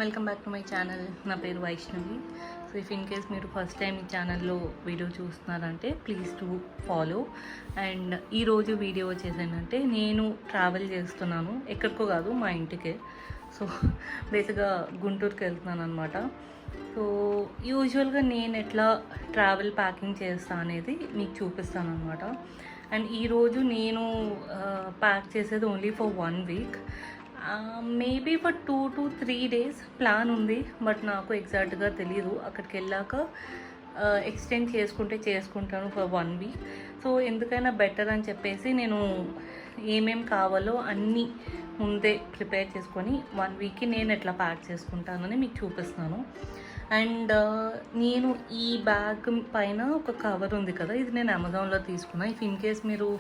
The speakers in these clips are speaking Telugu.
Welcome back to my channel. నా పేరు Vaishnavi. So if in case మీరు ఫస్ట్ టైం ఈ ఛానల్లో వీడియో చూస్తున్నారంటే ప్లీజ్ టు ఫాలో. అండ్ ఈరోజు వీడియో వచ్చేసిందంటే నేను ట్రావెల్ చేస్తున్నాను, ఎక్కడికో కాదు మా ఇంటికే. సో బేసిక్గా గుంటూరుకి వెళ్తున్నాను అనమాట. సో యూజువల్గా నేను ఎట్లా ట్రావెల్ ప్యాకింగ్ చేస్తా అనేది మీకు చూపిస్తాను అనమాట. అండ్ ఈరోజు నేను ప్యాక్ చేసేది only for 1 week, maybe for 2 to 3 days plan ఉంది. బట్ నాకు ఎగ్జాక్ట్గా తెలియదు. అక్కడికి వెళ్ళాక ఎక్స్టెండ్ చేసుకుంటాను ఫర్ 1 వీక్. సో ఎందుకైనా బెటర్ అని చెప్పేసి నేను ఏమేం కావాలో అన్నీ ముందే ప్రిపేర్ చేసుకొని 1 వీక్కి నేను ఎట్లా ప్యాక్ చేసుకుంటానని మీకు చూపిస్తాను. అండ్ నేను ఈ బ్యాగ్ పైన ఒక కవర్ ఉంది కదా, ఇది నేను అమెజాన్లో తీసుకున్నా. ఇఫ్ ఇన్ కేస్ మీరు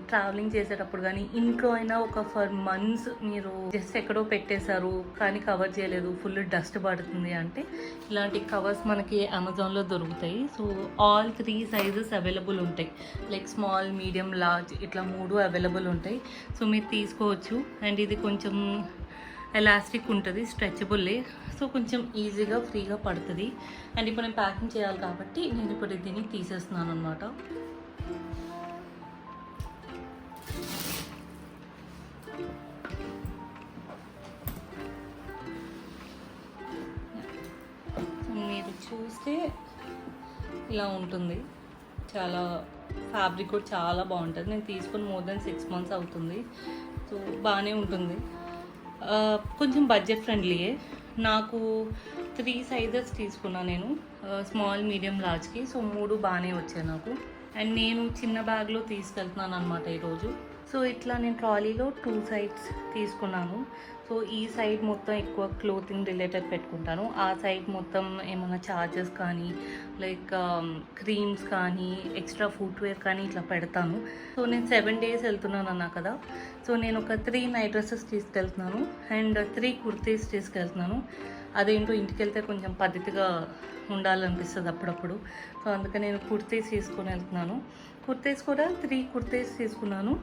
ట్రావెలింగ్ చేసేటప్పుడు కానీ ఇంట్లో అయినా ఒక ఫర్ మంత్స్ మీరు జస్ట్ ఎక్కడో పెట్టేశారు కానీ కవర్ చేయలేదు, ఫుల్ డస్ట్ పడుతుంది అంటే ఇలాంటి కవర్స్ మనకి అమెజాన్లో దొరుకుతాయి. సో ఆల్ 3 సైజెస్ అవైలబుల్ ఉంటాయి, లైక్ స్మాల్, మీడియం, లార్జ్, ఇట్లా 3 అవైలబుల్ ఉంటాయి. సో మీరు తీసుకోవచ్చు. అండ్ ఇది కొంచెం ఎలాస్టిక్ ఉంటుంది, స్ట్రెచబుల్లే. సో కొంచెం ఈజీగా ఫ్రీగా పడుతుంది. అండ్ ఇప్పుడు నేను ప్యాకింగ్ చేయాలి కాబట్టి నేను ఇప్పుడు దీన్ని తీసేస్తున్నాను అనమాట. మీరు చూస్తే ఇలా ఉంటుంది. చాలా ఫ్యాబ్రిక్ కూడా చాలా బాగుంటుంది. నేను తీసుకొని మోర్ దెన్ 6 months అవుతుంది. సో బాగానే ఉంటుంది. కొంచెం బడ్జెట్ ఫ్రెండ్లీయే. నాకు 3 సైజెస్ తీసుకున్నాను నేను, స్మాల్, మీడియం, లార్జ్కి. సో 3 బాగానే వచ్చాయి నాకు. అండ్ నేను చిన్న బ్యాగ్లో తీసుకెళ్తున్నాను అనమాట ఈరోజు. సో ఇట్లా నేను ట్రాలీలో 2 sides తీసుకున్నాను. సో ఈ సైడ్ మొత్తం ఎక్కువ క్లోతింగ్ రిలేటెడ్ పెట్టుకుంటాను, ఆ సైడ్ మొత్తం ఏమైనా చార్జెస్ కానీ లైక్ క్రీమ్స్ కానీ ఎక్స్ట్రా ఫుట్వేర్ కానీ ఇట్లా పెడతాను. సో నేను 7 days వెళ్తున్నాను అన్నా కదా. సో నేను ఒక 3 నైట్ డ్రెస్సెస్ తీసుకెళ్తున్నాను అండ్ 3 కుర్తీస్ తీసుకెళ్తున్నాను. అదేంటో ఇంటికి వెళ్తే కొంచెం పద్ధతిగా ఉండాలనిపిస్తుంది అప్పుడప్పుడు. సో అందుకని నేను కుర్తీస్ తీసుకొని వెళ్తున్నాను. కుర్తీస్ కూడా 3 కుర్తీస్ తీసుకున్నాను,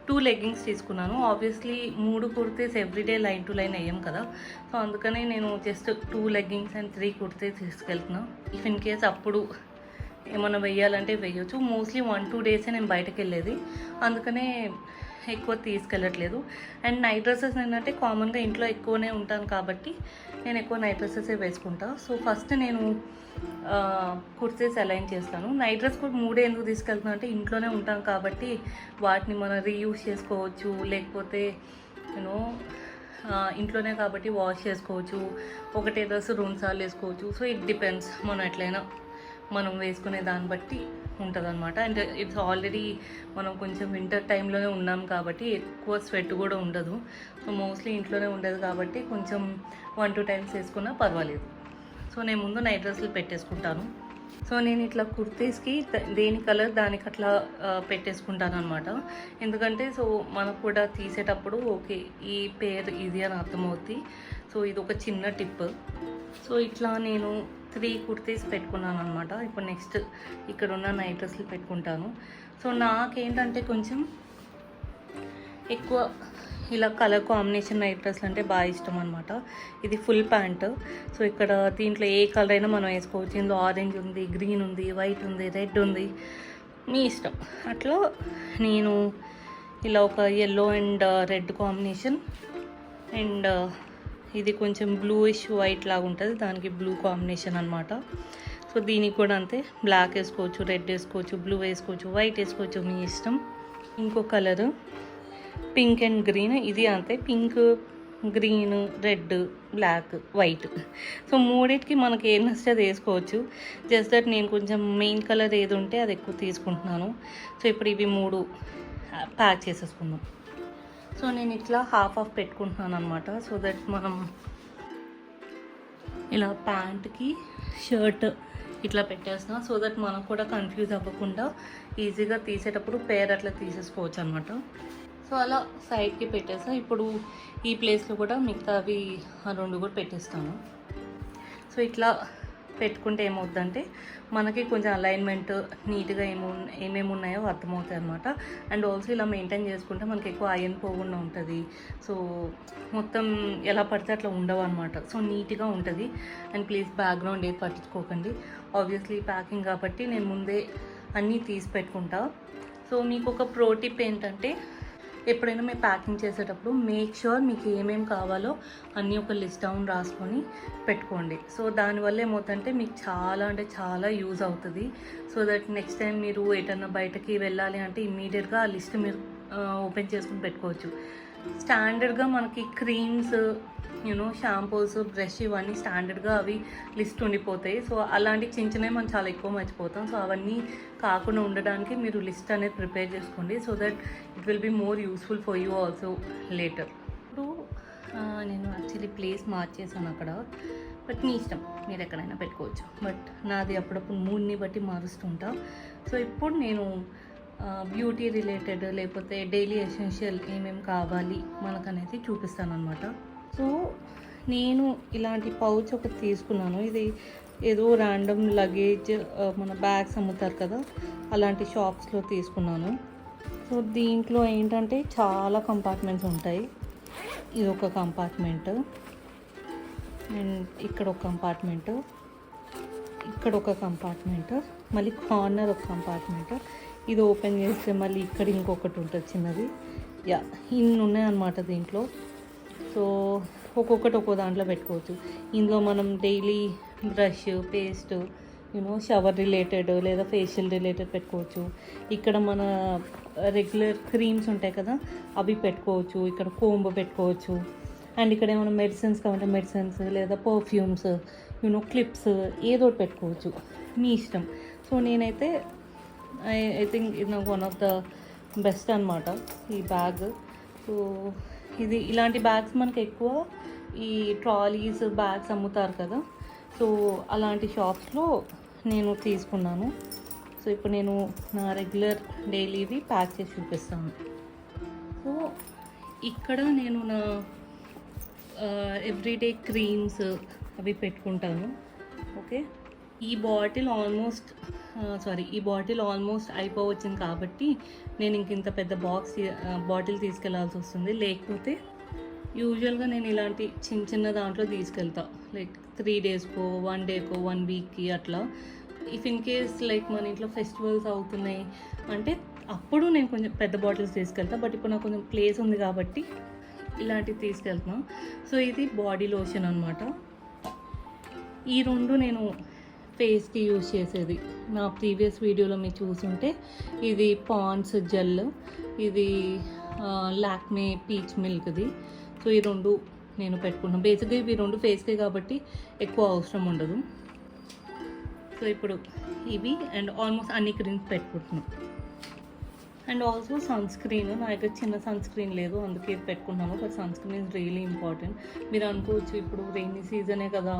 2 లెగ్గింగ్స్ తీసుకున్నాను. Obviously 3 kurtis everyday line to line వేయం కదా. సో అందుకని నేను జస్ట్ 2 లెగ్గింగ్స్ అండ్ 3 కుర్తీస్ తీసుకెళ్తున్నాను. ఇఫ్ ఇన్ కేస్ అప్పుడు ఏమైనా వెయ్యాలంటే వెయ్యొచ్చు. మోస్ట్లీ 1-2 days నేను బయటకు వెళ్ళేది, అందుకనే ఎక్కువ తీసుకెళ్ళట్లేదు. అండ్ నైట్ డ్రెస్సెస్ ఏంటంటే కామన్గా ఇంట్లో ఎక్కువనే ఉంటాను కాబట్టి నేను ఎక్కువ నైట్ డ్రెస్సెసే వేసుకుంటా. సో ఫస్ట్ నేను కుర్తీస్ అలైన్ చేస్తాను. నైట్ డ్రెస్ కూడా 3 ఎందుకు తీసుకెళ్తున్నాను అంటే ఇంట్లోనే ఉంటాం కాబట్టి వాటిని మనం రీయూజ్ చేసుకోవచ్చు, లేకపోతే యూనో ఇంట్లోనే కాబట్టి వాష్ చేసుకోవచ్చు. ఒకటే డ్రెస్ 2 సార్లు వేసుకోవచ్చు. సో ఇట్ డిపెండ్స్, మనం ఎట్లయినా మనం వేసుకునే దాన్ని బట్టి ఉంటుంది అనమాట. అండ్ ఇట్స్ ఆల్రెడీ మనం కొంచెం వింటర్ టైంలోనే ఉన్నాం కాబట్టి ఎక్కువ స్వెట్ కూడా ఉండదు. సో మోస్ట్లీ ఇంట్లోనే ఉండదు కాబట్టి కొంచెం 1-2 times వేసుకున్నా పర్వాలేదు. సో నేను ముందు నైట్ డ్రెస్సులు పెట్టేసుకుంటాను. సో నేను ఇట్లా కుర్తీస్కి దేని కలర్ దానికి అట్లా పెట్టేసుకుంటాను అనమాట. ఎందుకంటే సో మనకు కూడా తీసేటప్పుడు ఓకే ఈ పేర్ ఇది అని అర్థమవుతుంది. సో ఇది ఒక చిన్న టిప్. సో ఇట్లా నేను 3 కుర్తీస్ పెట్టుకున్నాను అనమాట. ఇప్పుడు నెక్స్ట్ ఇక్కడ ఉన్న నైట్ డ్రెస్సులు పెట్టుకుంటాను. సో నాకేంటంటే కొంచెం ఎక్కువ ఇలా కలర్ కాంబినేషన్ నైట్ డ్రెస్లు అంటే బాగా ఇష్టం అనమాట. ఇది ఫుల్ ప్యాంట్. సో ఇక్కడ దీంట్లో ఏ కలర్ అయినా మనం వేసుకోవచ్చు. ఇందులో ఆరెంజ్ ఉంది, గ్రీన్ ఉంది, వైట్ ఉంది, రెడ్ ఉంది, మీ ఇష్టం. అట్లా నేను ఇలా ఒక yellow and red combination and ఇది కొంచెం బ్లూయిష్ వైట్ లాగా ఉంటుంది, దానికి బ్లూ కాంబినేషన్ అనమాట. సో దీనికి కూడా అంతే, బ్లాక్ వేసుకోవచ్చు, రెడ్ వేసుకోవచ్చు, బ్లూ వేసుకోవచ్చు, వైట్ వేసుకోవచ్చు, మీ ఇష్టం. ఇంకో కలరు పింక్ అండ్ గ్రీన్, ఇది అంతే, pink, green, red, black, white. So 3టికి మనకి ఏం నచ్చితే అది వేసుకోవచ్చు. జస్ట్ దట్ నేను కొంచెం మెయిన్ కలర్ ఏది ఉంటే అది ఎక్కువ తీసుకుంటున్నాను. సో ఇప్పుడు ఇవి 3 ప్యాక్ చేసేసుకుందాం. సో నేను ఇట్లా హాఫ్ పెట్టుకుంటున్నాను అనమాట. సో దట్ మనం ఇలా ప్యాంట్కి షర్ట్ ఇట్లా పెట్టేస్తాం. సో దట్ మనకు కూడా కన్ఫ్యూజ్ అవ్వకుండా ఈజీగా తీసేటప్పుడు పేర్ అట్లా తీసేసుకోవచ్చు అనమాట. సో అలా సైడ్కి పెట్టేస్తా. ఇప్పుడు ఈ ప్లేస్లో కూడా మిగతావి 2 కూడా పెట్టేస్తాను. సో ఇట్లా పెట్టుకుంటే ఏమవుతుందంటే మనకి కొంచెం అలైన్మెంట్ నీట్గా ఏమేమి ఉన్నాయో అర్థమవుతాయి అనమాట. అండ్ ఆల్సో ఇలా మెయింటైన్ చేసుకుంటే మనకి ఎక్కువ ఐరన్ పోకుండా ఉంటుంది. సో మొత్తం ఎలా పడితే అట్లా ఉండవు అనమాట. సో నీట్గా ఉంటుంది. అండ్ ప్లీజ్ బ్యాక్గ్రౌండ్ ఏది పట్టించుకోకండి. ఆబ్వియస్లీ ప్యాకింగ్ కాబట్టి నేను ముందే అన్నీ తీసి పెట్టుకుంటా. సో మీకు ఒక ప్రో టిప్ ఏంటంటే, ఎప్పుడైనా మీరు ప్యాకింగ్ చేసేటప్పుడు మేక్ ష్యూర్ మీకు ఏమేమి కావాలో అన్నీ ఒక లిస్ట్ డౌన్ రాసుకొని పెట్టుకోండి. సో దానివల్ల ఏమవుతుందంటే మీకు చాలా అంటే చాలా యూజ్ అవుతుంది. సో దట్ నెక్స్ట్ టైం మీరు ఎటన్నా బయటకి వెళ్ళాలి అంటే ఇమ్మీడియట్గా ఆ లిస్ట్ మీరు ఓపెన్ చేసుకుని పెట్టుకోవచ్చు. స్టాండర్డ్గా మనకి క్రీమ్స్, షాంపూస్, బ్రష్ ఇవన్నీ స్టాండర్డ్గా అవి లిస్ట్ ఉండిపోతాయి. సో అలాంటి చిన్నవి మనం చాలా ఎక్కువ మర్చిపోతాం. సో అవన్నీ కాకుండా ఉండడానికి మీరు లిస్ట్ అనేది ప్రిపేర్ చేసుకోండి. So that it will be more useful for you also later. ఇప్పుడు నేను యాక్చువల్లీ ప్లేస్ మార్చేసాను అక్కడ, బట్ మీ ఇష్టం, మీరు ఎక్కడైనా పెట్టుకోవచ్చు. బట్ నాది అప్పుడప్పుడు మూడ్ని బట్టి మారుస్తుంటా. సో ఇప్పుడు నేను బ్యూటీ రిలేటెడ్ లేకపోతే డైలీ ఎసెన్షియల్ ఏమేమి కావాలి మనకనేది చూపిస్తాను అనమాట. సో నేను ఇలాంటి పౌచ్ ఒకటి తీసుకున్నాను. ఇది ఏదో ర్యాండమ్ లగేజ్ మన బ్యాగ్స్ అమ్ముతారు కదా, అలాంటి షాప్స్లో తీసుకున్నాను. సో దీంట్లో ఏంటంటే చాలా కంపార్ట్మెంట్స్ ఉంటాయి. ఇది ఒక కంపార్ట్మెంట్, అండ్ ఇక్కడ ఒక కంపార్ట్మెంట్, ఇక్కడ ఒక కంపార్ట్మెంట్, మళ్ళీ కార్నర్ ఒక కంపార్ట్మెంట్. ఇది ఓపెన్ చేస్తే మళ్ళీ ఇక్కడ ఇంకొకటి ఉంటుంది చిన్నది. ఇన్ని ఉన్నాయన్నమాట దీంట్లో. సో ఒక్కొక్కటి ఒక్కో దాంట్లో పెట్టుకోవచ్చు. ఇందులో మనం daily brush, paste, shower related లేదా ఫేషియల్ రిలేటెడ్ పెట్టుకోవచ్చు. ఇక్కడ మన రెగ్యులర్ క్రీమ్స్ ఉంటాయి కదా, అవి పెట్టుకోవచ్చు. ఇక్కడ కోంబ్ పెట్టుకోవచ్చు. అండ్ ఇక్కడ ఏమైనా మెడిసిన్స్ కావాలంటే మెడిసిన్స్, లేదా పర్ఫ్యూమ్స్, క్లిప్స్, ఏదో ఒకటి పెట్టుకోవచ్చు, మీ ఇష్టం. సో నేనైతే ఐ థింక్ ఇది నాకు వన్ ఆఫ్ ద బెస్ట్ అనమాట ఈ బ్యాగ్. సో ఇది ఇలాంటి బ్యాగ్స్ మనకి ఎక్కువ ఈ ట్రాలీస్ బ్యాగ్స్ అమ్ముతారు కదా, సో అలాంటి షాప్స్లో నేను తీసుకున్నాను. సో ఇప్పుడు నేను నా రెగ్యులర్ డైలీవి ప్యాక్ చేసి చూపిస్తాను. సో ఇక్కడ నేను నా ఎవ్రీడే క్రీమ్స్ అవి పెట్టుకుంటాను. ఓకే, ఈ బాటిల్ ఆల్మోస్ట్ అయిపోవచ్చింది కాబట్టి నేను ఇంత పెద్ద బాటిల్ తీసుకెళ్లాల్సి వస్తుంది. లేకపోతే యూజువల్గా నేను ఇలాంటి చిన్న దాంట్లో తీసుకెళ్తా, లైక్ 3 డేస్కో, 1 డేకో, 1 వీక్కి అట్లా. ఇఫ్ ఇన్ కేస్ లైక్ మన ఇంట్లో ఫెస్టివల్స్ అవుతున్నాయి అంటే అప్పుడు నేను కొంచెం పెద్ద బాటిల్స్ తీసుకెళ్తా. బట్ ఇప్పుడు నాకు కొంచెం ప్లేస్ ఉంది కాబట్టి ఇలాంటివి తీసుకెళ్తున్నాను. సో ఇది బాడీ లోషన్ అనమాట. ఈ 2 నేను ఫేస్కి యూజ్ చేసేది. నా ప్రీవియస్ వీడియోలో మీరు చూసుంటే ఇది పాండ్స్ జెల్, ఇది లాక్మే పీచ్ మిల్క్ది. సో ఈ 2 నేను పెట్టుకున్నాను. బేసిక్గా ఇవి 2 ఫేస్కే కాబట్టి ఎక్కువ అవసరం ఉండదు. సో ఇప్పుడు ఇవి అండ్ ఆల్మోస్ట్ అన్ని క్రీమ్స్ పెట్టుకుంటున్నాను. అండ్ ఆల్సో సన్ స్క్రీన్, నా దగ్గర చిన్న సన్ స్క్రీన్ లేదు, అందుకే ఇది పెట్టుకున్నాను. But sunscreen is really important. మీరు అనుకోవచ్చు ఇప్పుడు రెయినీ సీజనే కదా,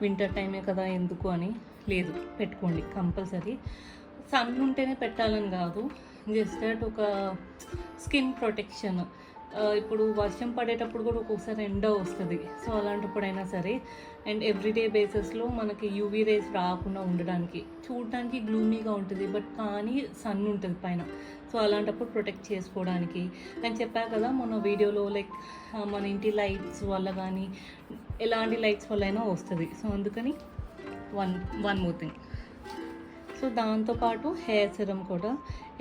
వింటర్ టైమే కదా, ఎందుకు అని. లేదు, పెట్టుకోండి కంపల్సరీ. సన్ ఉంటేనే పెట్టాలని కాదు, జస్ట్ దట్ ఒక స్కిన్ ప్రొటెక్షన్. ఇప్పుడు వర్షం పడేటప్పుడు కూడా ఒక్కొక్కసారి ఎండ వస్తుంది. సో అలాంటప్పుడైనా సరే, అండ్ ఎవ్రీడే బేసిస్లో మనకి యూవీ రేస్ రాకుండా ఉండడానికి, చూడడానికి గ్లూమీగా ఉంటుంది బట్ కానీ సన్ ఉంటుంది పైన. సో అలాంటప్పుడు ప్రొటెక్ట్ చేసుకోవడానికి. నేను చెప్పా కదా మొన్న వీడియోలో, లైక్ మన ఇంటి లైట్స్ వల్ల కానీ ఎలాంటి లైట్స్ వల్ల అయినా వస్తుంది. సో అందుకని వన్ మోర్ థింగ్. సో దాంతోపాటు హెయిర్ సిరమ్ కూడా,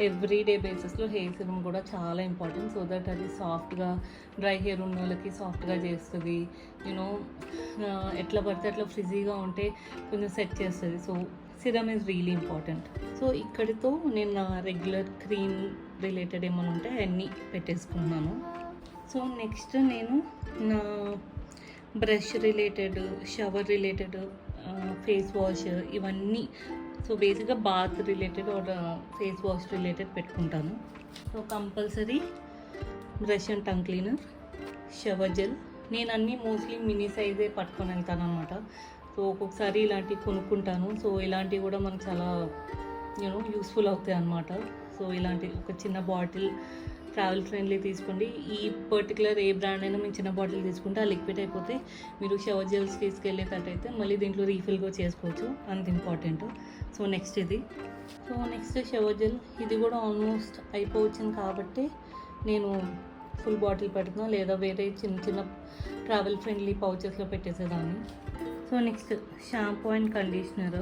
ఎవ్రీడే బేసిస్లో హెయిర్ సిరమ్ కూడా చాలా ఇంపార్టెంట్. సో దట్ అది సాఫ్ట్గా, డ్రై హెయిర్ ఉన్న వాళ్ళకి సాఫ్ట్గా చేస్తుంది. ఎట్లా పడితే అట్లా ఫ్రిజీగా ఉంటే కొంచెం సెట్ చేస్తుంది. So serum is really important. So ఇక్కడితో నేను నా రెగ్యులర్ క్రీమ్ రిలేటెడ్ ఏమైనా ఉంటే అన్నీ పెట్టేసుకున్నాను. సో నెక్స్ట్ నేను నా brush related, shower related, face wash ఇవన్నీ, సో బేసిక్గా bath related or face wash related పెట్టుకుంటాను. So compulsory brush and tongue cleaner, shower gel. నేను అన్నీ మోస్ట్లీ మినీ సైజే పట్టుకొని వెళ్తాను అనమాట. సో ఒక్కొక్కసారి ఇలాంటివి కొనుక్కుంటాను. సో ఇలాంటివి కూడా మనకు చాలా యూస్ఫుల్ అవుతాయి అన్నమాట. సో ఇలాంటి ఒక చిన్న బాటిల్ ట్రావెల్ ఫ్రెండ్లీ తీసుకోండి. ఈ పర్టికులర్ ఏ బ్రాండ్ అయినా మీరు చిన్న బాటిల్ తీసుకుంటే ఆ లిక్విడ్ అయిపోతే మీరు షవర్ జెల్స్ తీసుకెళ్ళేటట్టయితే మళ్ళీ దీంట్లో రీఫిల్గా చేసుకోవచ్చు, అంత ఇంపార్టెంట్. సో నెక్స్ట్ ఇది. సో నెక్స్ట్ షవర్ జెల్, ఇది కూడా ఆల్మోస్ట్ అయిపోవచ్చింది కాబట్టి నేను ఫుల్ బాటిల్ పెడుతున్నాను, లేదా వేరే చిన్న చిన్న ట్రావెల్ ఫ్రెండ్లీ పౌచెస్లో పెట్టేసేదాన్ని. So next shampoo and conditioner.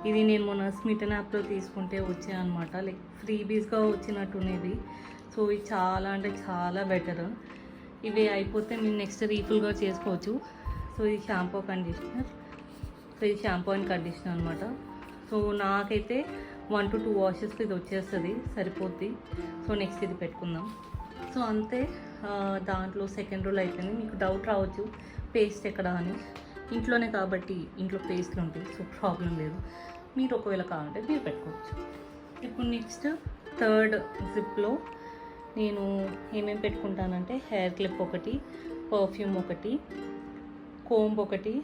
ఇది నేను మొన్న స్మిటన్ యాప్లో తీసుకుంటే వచ్చాయన్నమాట, లైక్ ఫ్రీబీస్గా వచ్చినట్టునేది. సో ఇది చాలా అంటే చాలా బెటర్. ఇవి అయిపోతే మీరు నెక్స్ట్ రీఫుల్గా చేసుకోవచ్చు. సో ఇది షాంపూ కండిషనర్. సో ఇది షాంపూ అండ్ కండిషనర్ అనమాట. సో నాకైతే 1 to 2 వాషెస్కి ఇది వచ్చేస్తుంది, సరిపోద్ది. సో నెక్స్ట్ ఇది పెట్టుకుందాం. సో అంతే, దాంట్లో సెకండ్ రూల్ అయిపోయింది. మీకు డౌట్ రావచ్చు పేస్ట్ ఎక్కడ అని, ఇంట్లోనే కాబట్టి ఇంట్లో పేస్ట్లు ఉంటాయి, సో ప్రాబ్లం లేదు. మీరు ఒకవేళ కావాలంటే మీరు పెట్టుకోవచ్చు. ఇప్పుడు నెక్స్ట్ థర్డ్ జిప్లో నేను ఏమేమి పెట్టుకుంటానంటే హెయిర్ క్లిప్ ఒకటి, పర్ఫ్యూమ్ ఒకటి, కోంబ్ ఒకటి.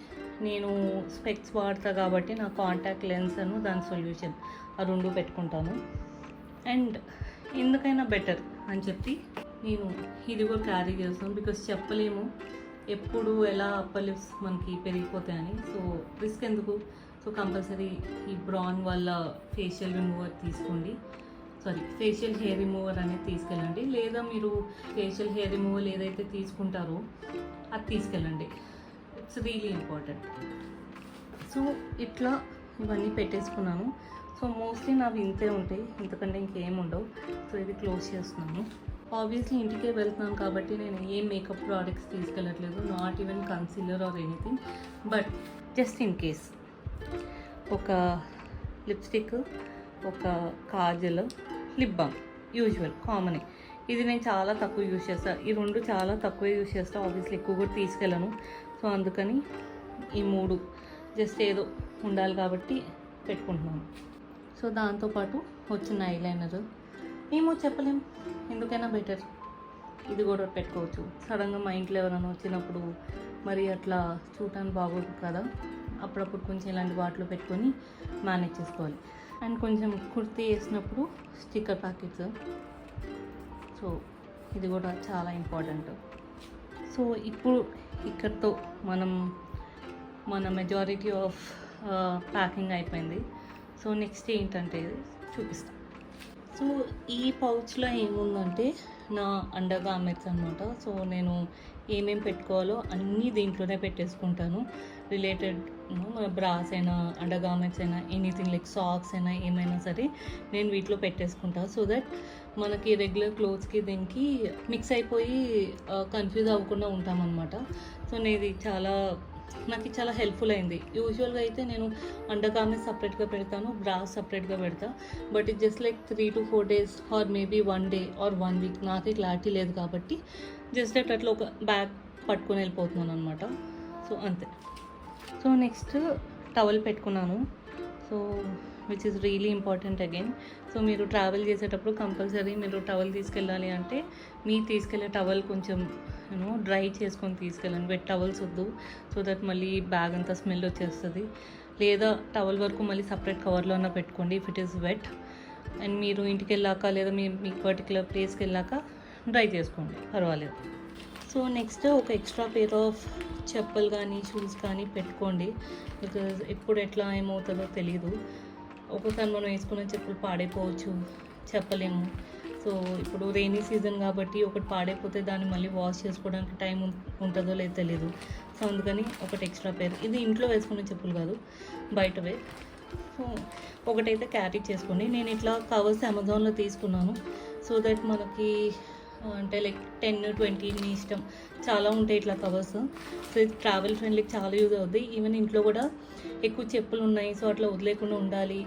నేను స్పెక్స్ వాడతా కాబట్టి నా కాంటాక్ట్ లెన్స్ అను దాని సొల్యూషన్ ఆ 2 పెట్టుకుంటాను. అండ్ ఎందుకైనా బెటర్ అని చెప్పి నేను ఇది కూడా క్యారీ చేస్తాను, బికాస్ చెప్పలేము ఎప్పుడు ఎలా అప్పర్ లిప్స్ మనకి పెరిగిపోతాయని. సో రిస్క్ ఎందుకు. సో కంపల్సరీ ఈ బ్రాన్ వల్ల ఫేషియల్ రిమూవర్ తీసుకోండి, ఫేషియల్ హెయిర్ రిమూవర్ అనేది తీసుకెళ్ళండి. లేదా మీరు ఫేషియల్ హెయిర్ రిమూవర్ ఏదైతే తీసుకుంటారో అది తీసుకెళ్ళండి, ఇట్స్ రియలీ ఇంపార్టెంట్. సో ఇట్లా ఇవన్నీ పెట్టేసుకున్నాను. సో మోస్ట్లీ నావి ఇంతే ఉంటాయి, ఇంతకంటే ఇంకేం ఉండవు. సో ఇది క్లోజ్ చేస్తున్నాను. ఆబ్వియస్లీ ఇంటికే వెళ్తున్నాను కాబట్టి నేను ఏ మేకప్ ప్రోడక్ట్స్ తీసుకెళ్ళట్లేదు, not even concealer or anything. But just in case ఒక లిప్స్టిక్, ఒక కాజల్, లిప్ బామ్, యూజువల్ కామనే. ఇది నేను చాలా తక్కువ యూజ్ చేస్తాను, ఈ 2 చాలా తక్కువ యూజ్ చేస్తాను. ఆబ్వియస్లీ ఎక్కువ కూడా తీసుకెళ్ళను. సో అందుకని ఈ 3 జస్ట్ ఏదో ఉండాలి కాబట్టి పెట్టుకుంటున్నాను. సో దాంతోపాటు వచ్చిన ఐలైనర్ ఏమో చెప్పలేం, ఎందుకైనా బెటర్ ఇది కూడా పెట్టుకోవచ్చు. సడన్గా మా ఇంట్లో ఎవరైనా వచ్చినప్పుడు మరి అట్లా చూడటానికి బాగోదు కదా, అప్పుడప్పుడు కొంచెం ఇలాంటి వాటిలో పెట్టుకొని మేనేజ్ చేసుకోవాలి. అండ్ కొంచెం కుర్తీ వేసినప్పుడు స్టిక్కర్ ప్యాకెట్స్, సో ఇది కూడా చాలా ఇంపార్టెంట్. సో ఇప్పుడు ఇక్కడితో మన మెజారిటీ ఆఫ్ ప్యాకింగ్ అయిపోయింది. సో నెక్స్ట్ ఏంటంటే చూపిస్తాను. సో ఈ పౌచ్లో ఏముందంటే నా అండర్ గార్మెంట్స్ అనమాట. సో నేను ఏమేమి పెట్టుకోవాలో అన్నీ దీంట్లోనే పెట్టేసుకుంటాను. రిలేటెడ్ మన బ్రాస్ అయినా, అండర్ గార్మెంట్స్ అయినా, ఎనీథింగ్ లైక్ సాక్స్ అయినా ఏమైనా సరే నేను వీటిలో పెట్టేసుకుంటాను. సో దట్ మనకి రెగ్యులర్ క్లోత్స్కి దీనికి మిక్స్ అయిపోయి కన్ఫ్యూజ్ అవ్వకుండా ఉంటామన్నమాట. సో నాకు చాలా హెల్ప్ఫుల్ అయింది. యూజువల్గా అయితే నేను అండర్ గార్మెంట్స్ సపరేట్గా పెడతాను, బ్రాస్ సపరేట్గా పెడతా. But it just like 3 to 4 days or maybe 1 day or 1 week, నాకే క్లారిటీ లేదు కాబట్టి జస్ట్ అట్లా ఒక బ్యాగ్ పట్టుకొని వెళ్ళిపోతున్నాను అనమాట. సో అంతే. సో నెక్స్ట్ టవల్ పెట్టుకున్నాను. So which is really important again. So మీరు ట్రావెల్ చేసేటప్పుడు కంపల్సరీ మీరు టవల్ తీసుకెళ్ళాలి అంటే మీరు తీసుకెళ్ళే టవల్ కొంచెం డ్రై చేసుకొని తీసుకెళ్ళండి, వెట్ టవల్స్ వద్దు. సో దట్ మళ్ళీ బ్యాగ్ అంతా స్మెల్ వచ్చేస్తుంది. లేదా టవల్ వరకు మళ్ళీ సపరేట్ కవర్లో అన్న పెట్టుకోండి if it is wet. And మీరు ఇంటికి వెళ్ళాక లేదా మీ పర్టికులర్ ప్లేస్కి వెళ్ళాక డ్రై చేసుకోండి, పర్వాలేదు. సో నెక్స్ట్ ఒక ఎక్స్ట్రా పేర్ ఆఫ్ చెప్పులు కానీ షూస్ కానీ పెట్టుకోండి, బికాజ్ ఎప్పుడు ఎట్లా ఏమవుతుందో తెలియదు. ఒకసారి మనం వేసుకున్న చెప్పులు పాడైపోవచ్చు, చెప్పలేము. సో ఇప్పుడు రెయినీ సీజన్ కాబట్టి ఒకటి పాడైపోతే దాన్ని మళ్ళీ వాష్ చేసుకోవడానికి టైం ఉంటుందో లేదో తెలియదు. సో అందుకని ఒకటి ఎక్స్ట్రా పేర్. ఇది ఇంట్లో వేసుకునే చెప్పులు కాదు, బయటవే. సో ఒకటైతే క్యారీ చేసుకోండి. నేను ఇట్లా కవర్స్ అమెజాన్లో తీసుకున్నాను. సో దట్ మనకి అంటే లైక్ 10-20 మీ ఇష్టం, చాలా ఉంటాయి ఇట్లా కవర్స్. సో ఇది ట్రావెల్ ఫ్రెండ్లీకి చాలా యూజ్ అవుద్ది. ఈవెన్ ఇంట్లో కూడా ఎక్కువ చెప్పులు ఉన్నాయి, సో అట్లా వదిలేకుండా ఉండాలి,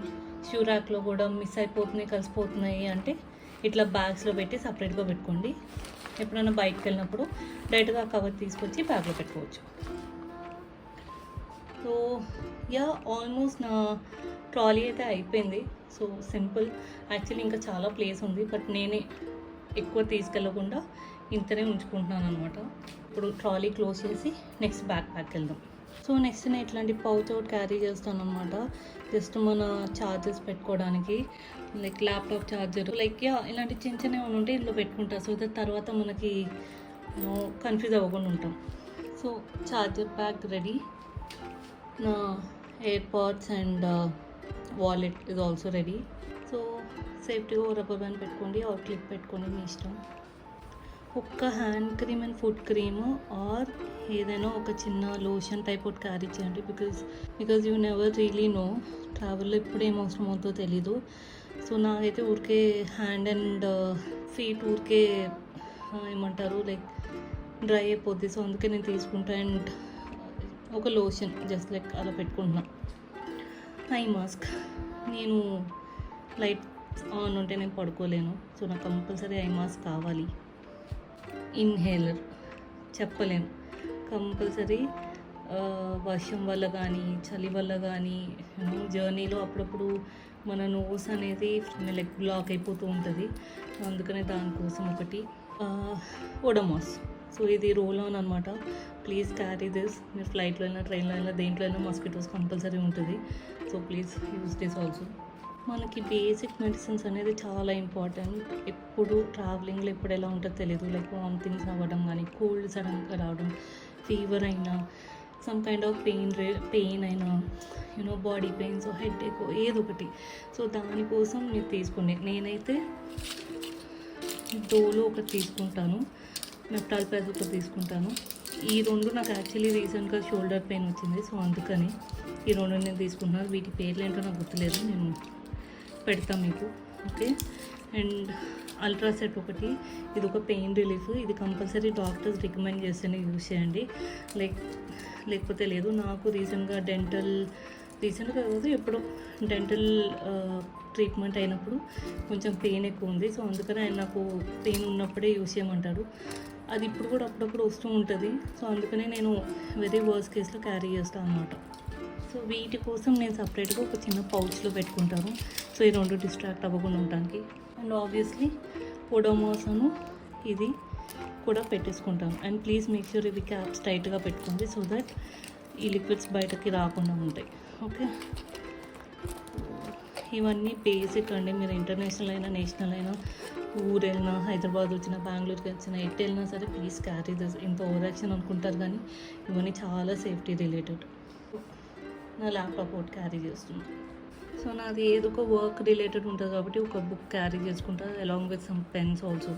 షూ ర్యాక్లో కూడా మిస్ అయిపోతున్నాయి, కలిసిపోతున్నాయి అంటే ఇట్లా బ్యాగ్స్లో పెట్టి సపరేట్గా పెట్టుకోండి. ఎప్పుడైనా బయటకు వెళ్ళినప్పుడు డైరెక్ట్గా కవర్ తీసుకొచ్చి బ్యాగ్లో పెట్టుకోవచ్చు. సో ఆల్మోస్ట్ నా ట్రాలీ అయితే అయిపోయింది. So simple. యాక్చువల్లీ ఇంకా చాలా ప్లేస్ ఉంది, బట్ నేనే ఎక్కువ తీసుకెళ్ళకుండా ఇంతనే ఉంచుకుంటున్నాను అనమాట. ఇప్పుడు ట్రాలీ క్లోజ్ చేసి నెక్స్ట్ బ్యాక్ ప్యాక్ వెళ్దాం. సో నెక్స్ట్ నేను ఇట్లాంటి పౌచ్ ఒకటి క్యారీ చేస్తాను అనమాట. జస్ట్ మన ఛార్జర్స్ పెట్టుకోవడానికి, లైక్ ల్యాప్టాప్ ఛార్జర్, లైక్ ఇలాంటి చిన్న చిన్న ఏమైనా ఉంటే ఇందులో పెట్టుకుంటా. సో తర్వాత మనకి కన్ఫ్యూజ్ అవ్వకుండా ఉంటాం. సో ఛార్జర్ బ్యాగ్ రెడీ, నా airpods and wallet is also ready. So సేఫ్టీగా రబ్బర్ బ్యాండ్ పెట్టుకోండి ఆర్ క్లిప్ పెట్టుకోండి, మీ ఇష్టం. ఒక్క hand cream and foot cream or ఏదైనా ఒక చిన్న లోషన్ టైప్ ఒకటి క్యారీ చేయండి. Because you never really know ట్రావెల్లో ఎప్పుడు ఏం అవసరం అవుతుందో తెలీదు. సో నాకైతే ఊరికే హ్యాండ్ అండ్ ఫీట్ ఊరికే ఏమంటారు లైక్ డ్రై అయిపోద్ది. సో అందుకే నేను తీసుకుంటా. అండ్ ఒక లోషన్ జస్ట్ లైక్ అలా పెట్టుకుంటున్నా. ఐ మాస్క్, నేను లైట్ ఆన్ ఉంటే నేను పడుకోలేను. సో నాకు కంపల్సరీ ఐ మాస్క్ కావాలి. ఇన్హేలర్ చెప్పలేను, కంపల్సరీ. వర్షం వల్ల కానీ చలి వల్ల కానీ జర్నీలో అప్పుడప్పుడు మన నోస్ అనేది లైక్ బ్లాక్ అయిపోతూ ఉంటుంది. అందుకనే దానికోసం ఒకటి ఓడోమాస్. సో ఇది రోల్ ఆన్ అనమాట. Please carry this. మీరు ఫ్లైట్లో అయినా ట్రైన్లో అయినా దేంట్లో అయినా మస్కిటోస్ కంపల్సరీ ఉంటుంది. So please use this also. మనకి బేసిక్ మెడిసిన్స్ అనేది చాలా ఇంపార్టెంట్. ఎప్పుడు ట్రావెలింగ్లో ఎప్పుడు ఎలా ఉంటుందో తెలియదు. లైక్ వామిటింగ్స్ అవ్వడం కానీ, కోల్డ్ సడన్గా రావడం, ఫీవర్ అయినా, సమ్ కైండ్ ఆఫ్ పెయిన్ అయినా, బాడీ పెయిన్స్, హెడేక్, ఏదో ఒకటి. సో దానికోసం మీరు తీసుకోండి. నేనైతే డోలో ఒకటి తీసుకుంటాను, మెప్టాల్ ప్యాస్ ఒకటి తీసుకుంటాను. ఈ రెండు నాకు యాక్చువల్లీ రీసెంట్గా షోల్డర్ పెయిన్ వచ్చింది. సో అందుకని ఈ రెండు నేను తీసుకుంటున్నాను. వీటి పేర్లు ఏంటో నాకు గుర్తులేదు, నేను పెడతాం మీకు. ఓకే. అండ్ అల్ట్రాసెట్ ఒకటి, ఇది ఒక పెయిన్ రిలీఫ్. ఇది కంపల్సరీ డాక్టర్స్ రికమెండ్ చేస్తేనే యూజ్ చేయండి, లేకపోతే లేదు. నాకు రీసెంట్గా కాదు ఎప్పుడు డెంటల్ ట్రీట్మెంట్ అయినప్పుడు కొంచెం పెయిన్ ఎక్కువ ఉంది. సో అందుకని ఆయన నాకు పెయిన్ ఉన్నప్పుడే యూజ్ చేయమంటారు. అది ఇప్పుడు కూడా అప్పుడప్పుడు వస్తూ ఉంటుంది. సో అందుకనే నేను వెరీ వర్స్ట్ కేసులో క్యారీ చేస్తాను అనమాట. సో వీటి కోసం నేను సపరేట్గా ఒక చిన్న పౌచ్లో పెట్టుకుంటాను. సో ఈ రెండు డిస్ట్రాక్ట్ అవ్వకుండా ఉండడానికి. అండ్ ఆబ్వియస్లీ ఓడోమాస్ ఇది కూడా పెట్టేసుకుంటాను. అండ్ ప్లీజ్ మేక్ ష్యూర్ ఇవి క్యాప్స్ టైట్గా పెట్టుకోండి, సో దట్ ఈ లిక్విడ్స్ బయటకి రాకుండా ఉంటాయి. ఓకే. ఇవన్నీ బేసిక్ అండి. మీరు ఇంటర్నేషనల్ అయినా నేషనల్ అయినా, ఊరు వెళ్ళినా, హైదరాబాద్ వచ్చినా, బెంగళూరుకి వచ్చినా, ఎటు వెళ్ళినా సరే ప్లీజ్ క్యారీ దిస్. ఇంత ఓవర్ యాక్షన్ అనుకుంటారు కానీ ఇవన్నీ చాలా సేఫ్టీ రిలేటెడ్. నా ల్యాప్టాప్ ఒకటి క్యారీ చేస్తున్నాను. సో నాది ఏదో ఒక వర్క్ రిలేటెడ్ ఉంటుంది కాబట్టి ఒక బుక్ క్యారీ చేసుకుంటా along with some pens also.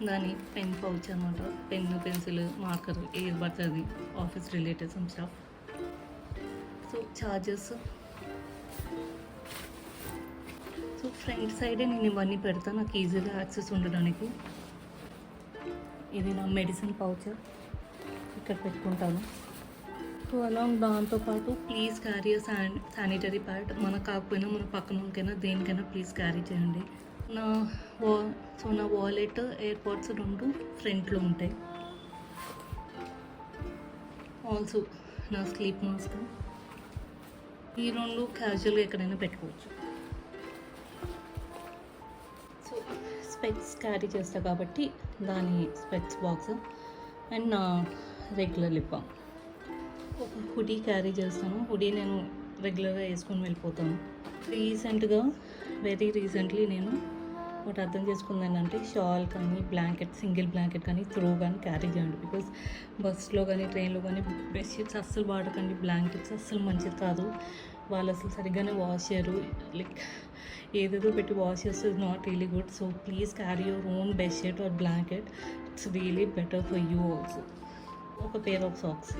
దాని పెన్ పౌచ్ అనమాట. పెన్ను, పెన్సిల్, మార్కర్, ఏది పడుతుంది office related some stuff. So charges. So front సైడే నేను ఇవన్నీ పెడతాను, నాకు ఈజీగా యాక్సెస్ ఉండడానికి. ఇది నా మెడిసిన్ పౌచ్, ఇక్కడ పెట్టుకుంటాను. సో అలాంగ్ దాంతోపాటు ప్లీజ్ క్యారీ శానిటరీ ప్యాడ్. మనకు కాకపోయినా మన పక్కనకైనా దేనికైనా ప్లీజ్ క్యారీ చేయండి. నా వాలెట్, ఎయిర్పాడ్స్ రెండు ఫ్రంట్లో ఉంటాయి. ఆల్సో నా స్లీప్ మాస్క్. ఈ రెండు క్యాజువల్గా ఎక్కడైనా పెట్టుకోవచ్చు. సో స్పెక్స్ క్యారీ చేస్తా కాబట్టి దాని స్పెక్స్ బాక్స్. అండ్ నా రెగ్యులర్ లిప్ బామ్. ఒక హుడీ క్యారీ చేస్తాను. హుడీ నేను రెగ్యులర్గా వేసుకొని వెళ్ళిపోతాను. వెరీ రీసెంట్లీ నేను ఒకటి అర్థం చేసుకుంది ఏంటంటే, షాల్ కానీ బ్లాంకెట్, సింగిల్ బ్లాంకెట్ కానీ త్రో కానీ క్యారీ చేయండి. బికాస్ బస్లో కానీ ట్రైన్లో కానీ బెడ్షీట్స్ అస్సలు వాడకండి. బ్లాంకెట్స్ అస్సలు మంచిది కాదు. వాళ్ళు అసలు సరిగ్గానే వాష్ చేయరు. లైక్ ఏదేదో పెట్టి వాష్ చేస్తే it's not really good. So please carry your own bedsheet or blanket. It's really better for you also. ఒక pair of socks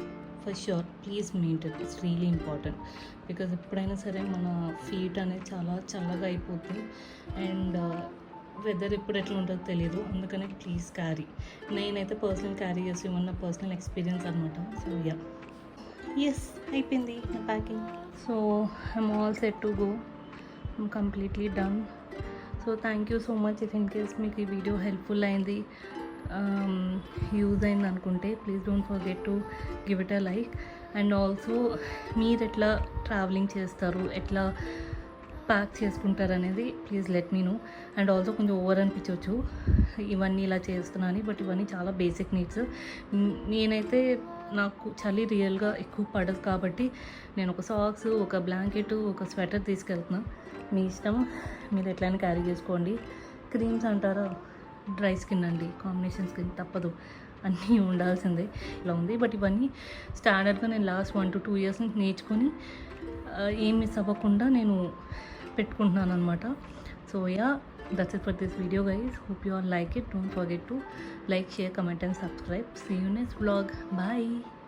for sure please maintain. It's really important. Because ఎప్పుడైనా సరే మన ఫీట్ అనేది చాలా చల్లగా అయిపోతుంది. అండ్ వెదర్ ఎప్పుడు ఎట్లా ఉంటుందో తెలియదు. అందుకనే ప్లీజ్ క్యారీ. నేనైతే పర్సనల్ క్యారీ చేసి ఉన్న పర్సనల్ ఎక్స్పీరియన్స్ అనమాట. సో ఎస్ అయిపోయింది నా packing. So I'm all set to go. I'm completely done. So thank you so much. If in case మీకు ఈ వీడియో హెల్ప్ఫుల్ అయింది, యూజ్ అయింది అనుకుంటే please don't forget to give it a like. And also మీరు ఎట్లా ట్రావెలింగ్ చేస్తారు, ఎట్లా ప్యాక్ చేసుకుంటారు అనేది please let me know. And also కొంచెం ఓవర్ అనిపించవచ్చు ఇవన్నీ ఇలా చేస్తున్నాను, బట్ ఇవన్నీ చాలా బేసిక్ నీడ్స్. నేనైతే నాకు చలి రియల్గా ఎక్కువ పడదు కాబట్టి నేను ఒక సాక్స్, ఒక బ్లాంకెట్, ఒక స్వెటర్ తీసుకెళ్తున్నా. మీ ఇష్టం, మీరు ఎట్లయినా క్యారీ చేసుకోండి. క్రీమ్స్ అంటారా, డ్రై స్కిన్ అండి, కాంబినేషన్ స్కిన్ తప్పదు, అన్నీ ఉండాల్సిందే. ఇలా ఉంది. బట్ ఇవన్నీ స్టాండర్డ్గా నేను లాస్ట్ 1 to 2 years నుంచి నేర్చుకొని ఏం మిస్ అవ్వకుండా నేను పెట్టుకుంటున్నాను అనమాట. So yeah, that's it for this video guys. Hope you all like it. Don't forget to like, share, comment and subscribe. See you next vlog. Bye.